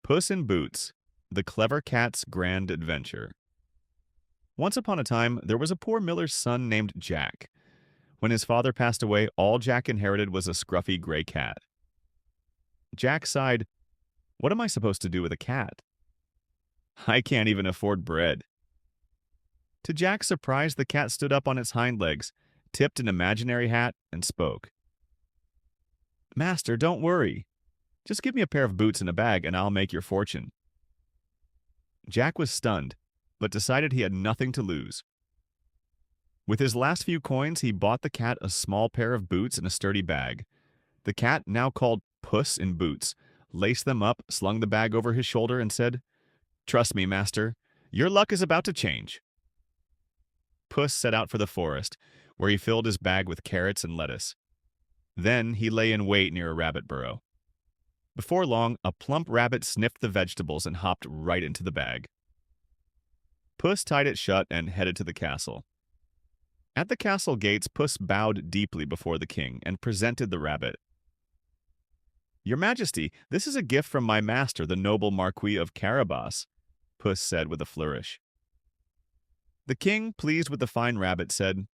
Puss in Boots: The Clever Cat's Grand Adventure. Once upon a time, there was a poor miller's son named Jack. When his father passed away, all Jack inherited was a scruffy gray cat. Jack sighed, "What am I supposed to do with a cat? I can't even afford bread." To Jack's surprise, the cat stood up on its hind legs, tipped an imaginary hat, and spoke. "Master, don't worry. Just give me a pair of boots and a bag, and I'll make your fortune." Jack was stunned, but decided he had nothing to lose. With his last few coins, he bought the cat a small pair of boots and a sturdy bag. The cat, now called Puss in Boots, laced them up, slung the bag over his shoulder, and said, "Trust me, master, your luck is about to change." Puss set out for the forest, where he filled his bag with carrots and lettuce. Then he lay in wait near a rabbit burrow. Before long, a plump rabbit sniffed the vegetables and hopped right into the bag. Puss tied it shut and headed to the castle. At the castle gates, Puss bowed deeply before the king and presented the rabbit. "Your Majesty, this is a gift from my master, the noble Marquis of Carabas," Puss said with a flourish. The king, pleased with the fine rabbit, said,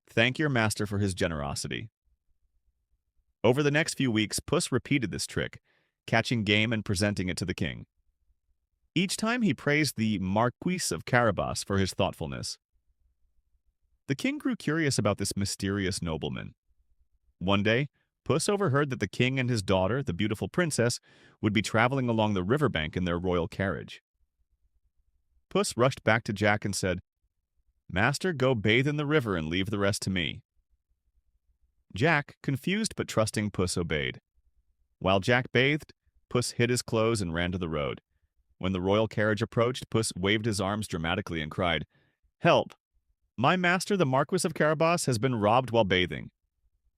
"Thank your master for his generosity." Over the next few weeks, Puss repeated this trick, catching game and presenting it to the king. Each time he praised the Marquis of Carabas for his thoughtfulness. The king grew curious about this mysterious nobleman. One day, Puss overheard that the king and his daughter, the beautiful princess, would be traveling along the riverbank in their royal carriage. Puss rushed back to Jack and said, "Master, go bathe in the river and leave the rest to me." Jack, confused but trusting Puss, obeyed. While Jack bathed, Puss hid his clothes and ran to the road. When the royal carriage approached, Puss waved his arms dramatically and cried, "Help! My master, the Marquis of Carabas, has been robbed while bathing."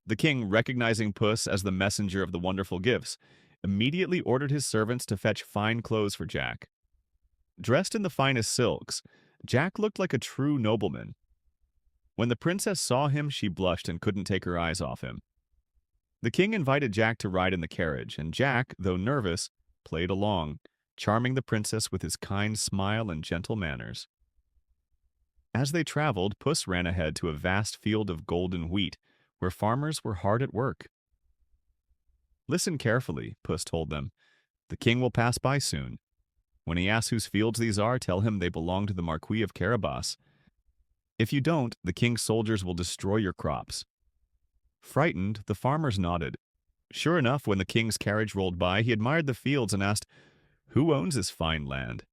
The king, recognizing Puss as the messenger of the wonderful gifts, immediately ordered his servants to fetch fine clothes for Jack. Dressed in the finest silks, Jack looked like a true nobleman. When the princess saw him, she blushed and couldn't take her eyes off him. The king invited Jack to ride in the carriage, and Jack, though nervous, played along, charming the princess with his kind smile and gentle manners. As they traveled, Puss ran ahead to a vast field of golden wheat, where farmers were hard at work. "Listen carefully," Puss told them. "The king will pass by soon. When he asks whose fields these are, tell him they belong to the Marquis of Carabas. If you don't, the king's soldiers will destroy your crops." Frightened, the farmers nodded. Sure enough, when the king's carriage rolled by, he admired the fields and asked, "Who owns this fine land?"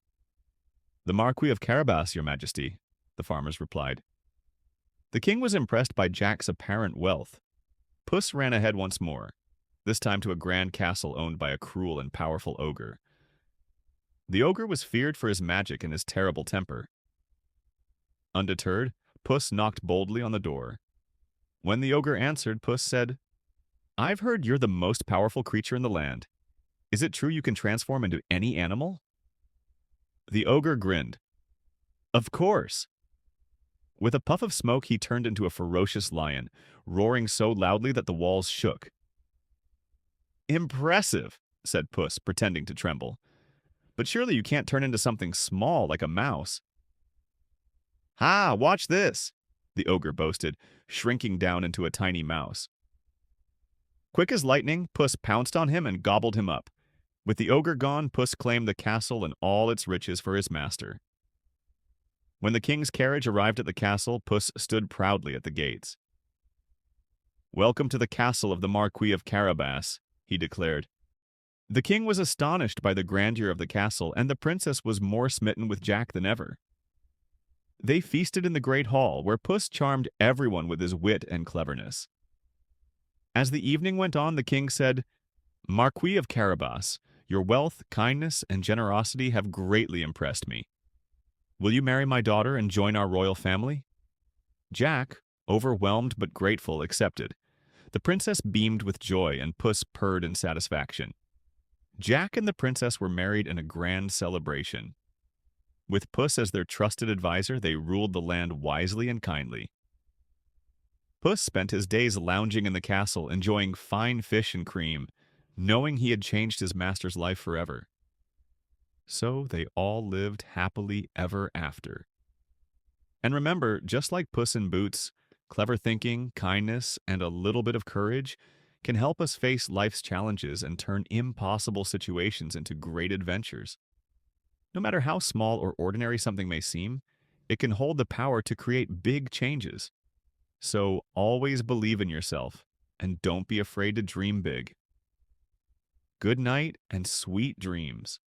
"The Marquis of Carabas, your majesty," the farmers replied. The king was impressed by Jack's apparent wealth. Puss ran ahead once more, this time to a grand castle owned by a cruel and powerful ogre. The ogre was feared for his magic and his terrible temper. Undeterred, Puss knocked boldly on the door. When the ogre answered, Puss said, "I've heard you're the most powerful creature in the land. Is it true you can transform into any animal?" The ogre grinned. "Of course." With a puff of smoke, he turned into a ferocious lion, roaring so loudly that the walls shook. "Impressive," said Puss, pretending to tremble. "But surely you can't turn into something small like a mouse." "Ha, watch this," the ogre boasted, shrinking down into a tiny mouse. Quick as lightning, Puss pounced on him and gobbled him up. With the ogre gone, Puss claimed the castle and all its riches for his master. When the king's carriage arrived at the castle, Puss stood proudly at the gates. "Welcome to the castle of the Marquis of Carabas," he declared. The king was astonished by the grandeur of the castle, and the princess was more smitten with Jack than ever. They feasted in the great hall, where Puss charmed everyone with his wit and cleverness. As the evening went on, the king said, "Marquis of Carabas, your wealth, kindness, and generosity have greatly impressed me. Will you marry my daughter and join our royal family?" Jack, overwhelmed but grateful, accepted. The princess beamed with joy, and Puss purred in satisfaction. Jack and the princess were married in a grand celebration. With Puss as their trusted advisor, they ruled the land wisely and kindly. Puss spent his days lounging in the castle, enjoying fine fish and cream, knowing he had changed his master's life forever. So they all lived happily ever after. And remember, just like Puss in Boots, clever thinking, kindness, and a little bit of courage can help us face life's challenges and turn impossible situations into great adventures. No matter how small or ordinary something may seem, it can hold the power to create big changes. So always believe in yourself and don't be afraid to dream big. Good night and sweet dreams.